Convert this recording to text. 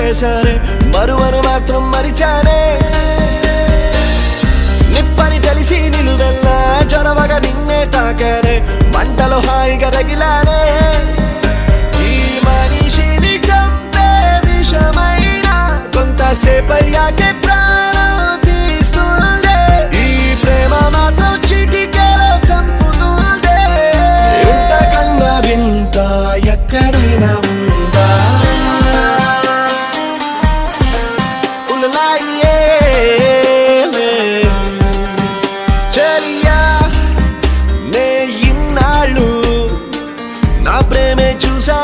చేశానే, మరువను మాత్రం మరిచానే. నిప్పని తెలిసి నిలువెల్లా జొరవగా నిన్నే తాకానే, మంటలో హాయిగా రగిలానే. ఈ మనిషిని చంపే విషమైన కొంతసేపయ్యాకే ప్రాణం తీస్తుందే, ఈ ప్రేమ మాత్రం చిటికెలో చంపుతుందే. ఇంతకన్నా వింత ఎక్కడైనా ఉందా? చలియా నే ఇన్నాళ్ళు నా ప్రేమే చూసా